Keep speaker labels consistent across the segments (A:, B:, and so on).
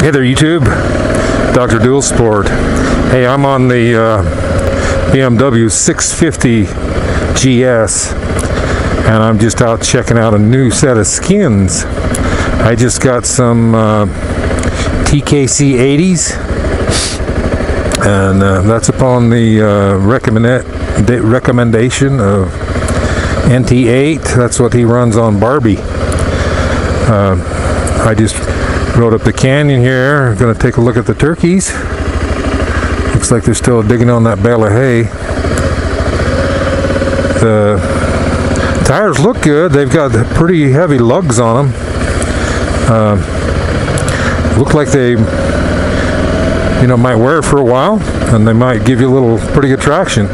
A: Hey there YouTube, Dr. Dual Sport. Hey, I'm on the BMW 650 GS and I'm just out checking out a new set of skins. I just got some TKC 80s and that's upon the recommendation of NT8. That's what he runs on Barbie. I just rode up the canyon here. I'm going to take a look at the turkeys. Looks like they're still digging on that bale of hay. The tires look good. They've got pretty heavy lugs on them. Look like they, might wear for a while, and they might give you a little pretty good traction.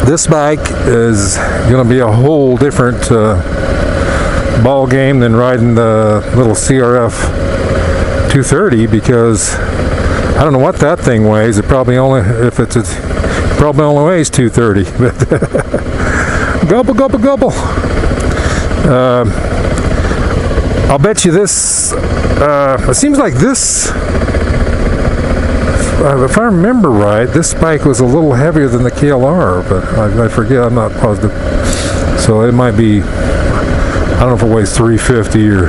A: This bike is going to be a whole different ball game than riding the little CRF 230, because I don't know what that thing weighs. It probably only weighs 230. But gobble gobble gobble. I'll bet you this. It seems like this. If I remember right, this bike was a little heavier than the KLR, but I forget. I'm not positive. So it might be. I don't know if it weighs 350 or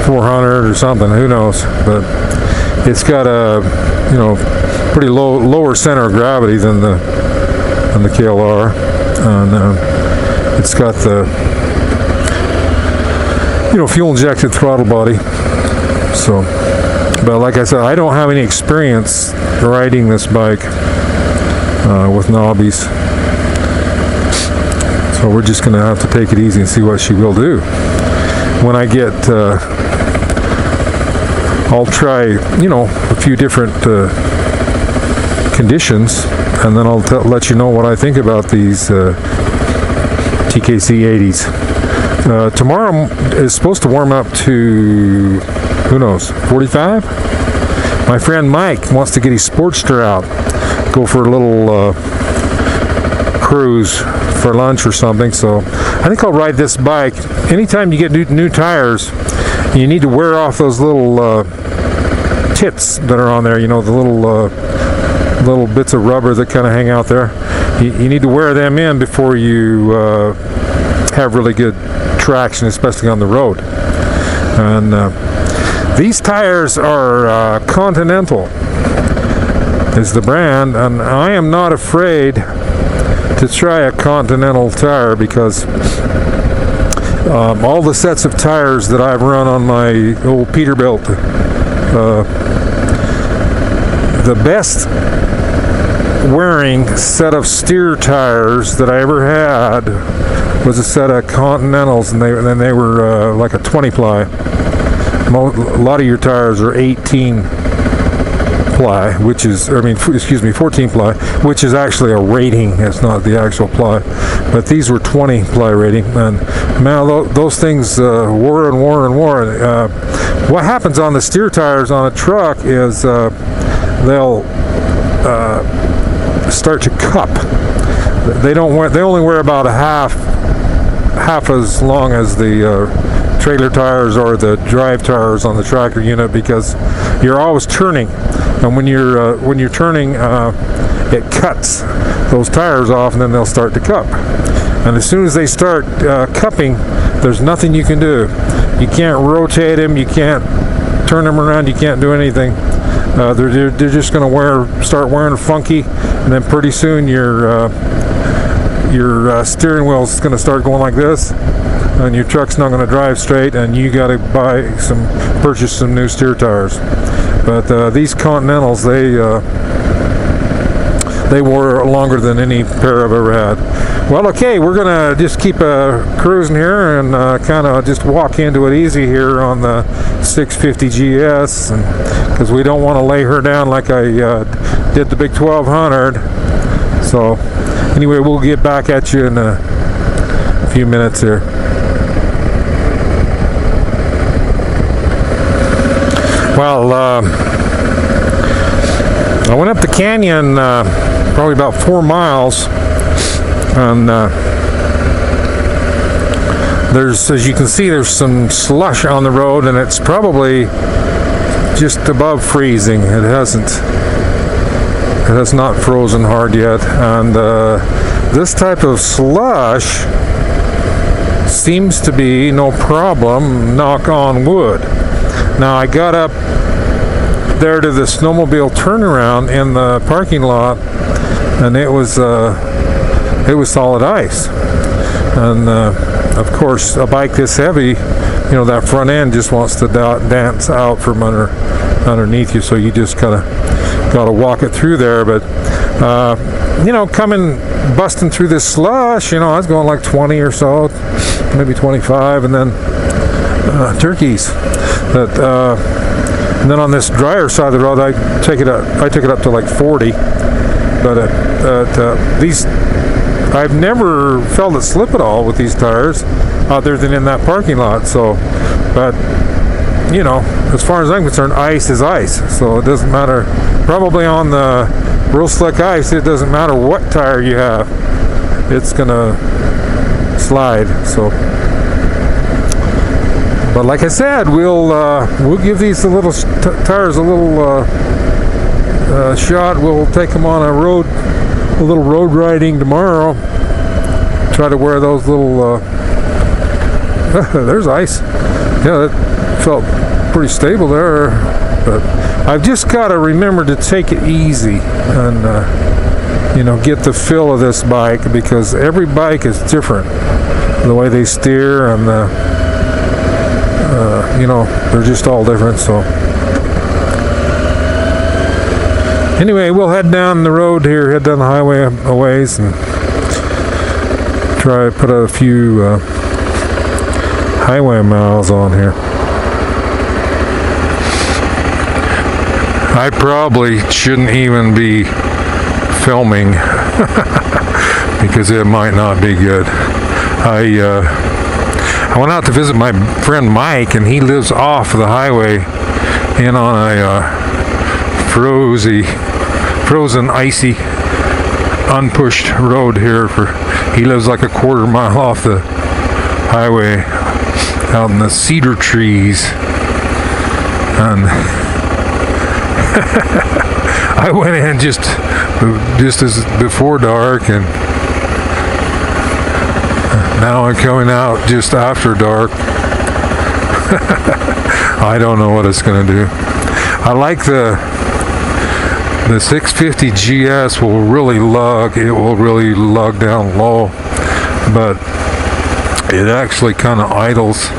A: 400 or something. Who knows? But it's got a pretty lower center of gravity than the KLR, and it's got the fuel injected throttle body. So, but like I said, I don't have any experience riding this bike with knobbies. So we're just going to have to take it easy and see what she will do. When I get, I'll try, a few different conditions, and then I'll let you know what I think about these TKC 80s. Tomorrow is supposed to warm up to, who knows, 45? My friend Mike wants to get his Sportster out, go for a little cruise for lunch or something. So I think I'll ride this bike. Anytime you get new tires, you need to wear off those little tips that are on there, the little bits of rubber that kind of hang out there. You need to wear them in before you have really good traction, especially on the road. And these tires are Continental is the brand, and I am not afraid to try a Continental tire, because all the sets of tires that I've run on my old Peterbilt, the best wearing set of steer tires that I ever had was a set of Continentals, and they were like a 20 ply. A lot of your tires are 18 ply, which is, 14 ply, which is actually a rating. It's not the actual ply, but these were 20 ply rating, and man, those things wore and wore and wore. What happens on the steer tires on a truck is they'll start to cup. They only wear about half as long as the trailer tires or the drive tires on the tractor unit, because you're always turning, and when you're turning, it cuts those tires off, and then they'll start to cup. And as soon as they start cupping, there's nothing you can do. You can't rotate them, you can't turn them around, you can't do anything. They're just going to start wearing funky, and then pretty soon your steering wheel is going to start going like this, and your truck's not going to drive straight, and you got to purchase some new steer tires. But these Continentals, they wore longer than any pair I've ever had. Well, okay, we're gonna just keep cruising here and kind of just walk into it easy here on the 650 GS, because we don't want to lay her down like I did the big 1200. So anyway, we'll get back at you in a few minutes here. Well, I went up the canyon probably about 4 miles, and There's, as you can see, there's some slush on the road, and it's probably just above freezing. It has not frozen hard yet, and this type of slush seems to be no problem, knock on wood. Now I got up there to the snowmobile turnaround in the parking lot, and it was solid ice. And of course, a bike this heavy, you know, that front end just wants to dance out from underneath you, so you just kind of got to walk it through there. But you know, busting through this slush, you know, I was going like 20 or so, maybe 25, and then turkeys. But and then on this drier side of the road, I took it up to like 40. But these, I've never felt it slip at all with these tires, other than in that parking lot. So, but you know, as far as I'm concerned, ice is ice. So it doesn't matter. Probably on the real slick ice, it doesn't matter what tire you have, it's gonna slide. So, but like I said, we'll give these little tires a little shot. We'll take them on a little road riding tomorrow. Try to wear those little. There's ice. Yeah, that felt pretty stable there. But I've just got to remember to take it easy and you know, get the feel of this bike, because every bike is different. The way they steer and you know, they're just all different. So anyway, we'll head down the road here, head down the highway a ways, and try to put a few highway miles on here. I probably shouldn't even be filming because it might not be good. I went out to visit my friend Mike, and he lives off the highway in on a frozen, icy, unpushed road here. He lives like a quarter mile off the highway out in the cedar trees. And I went in just as before dark, and now I'm coming out just after dark. I don't know what it's going to do. I like the 650 GS will really lug. It will really lug down low, but it actually kind of idles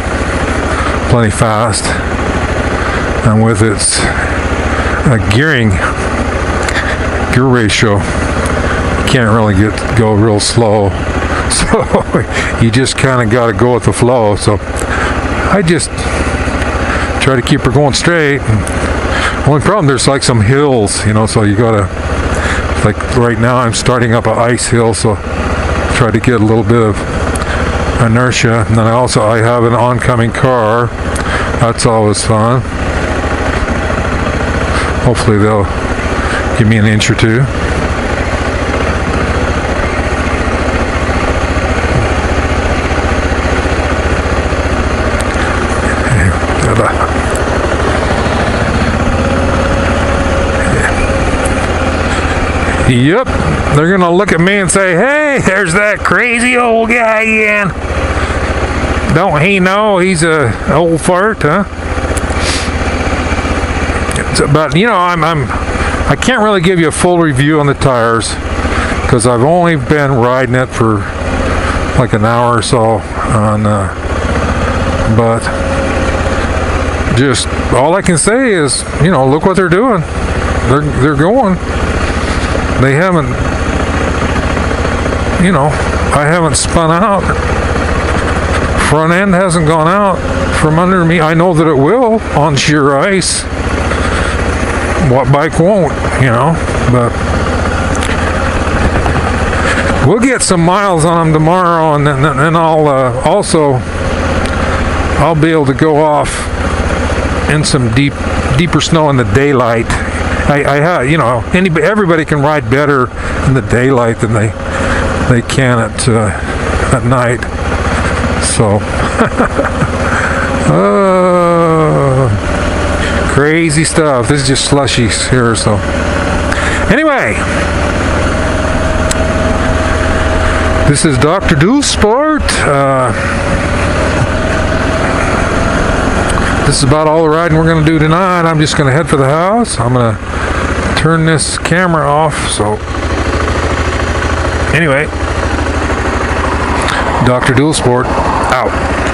A: plenty fast, and with its gear ratio, you can't really go real slow. So you just kind of got to go with the flow. So I just try to keep her going straight. Only problem, there's like some hills, you know, so you gotta, like right now I'm starting up an ice hill, so try to get a little bit of inertia. And then I have an oncoming car. That's always fun. Hopefully they'll give me an inch or two. Yep, they're gonna look at me and say, "Hey, there's that crazy old guy again. Don't he know he's a old fart, huh?" But you know, I can't really give you a full review on the tires because I've only been riding it for like an hour or so. But just all I can say is, you know, look what they're doing. They're going. They haven't, you know, I haven't spun out. Front end hasn't gone out from under me. I know that it will on sheer ice. What bike won't, you know? But we'll get some miles on them tomorrow, and then I'll I'll be able to go off in some deeper snow in the daylight. I you know, everybody can ride better in the daylight than they can at night. So, crazy stuff. This is just slushies here, so. Anyway, this is Dr. Dual Sport. This is about all the riding we're going to do tonight. I'm just going to head for the house. I'm going to turn this camera off. So, anyway, Dr. Dual Sport out.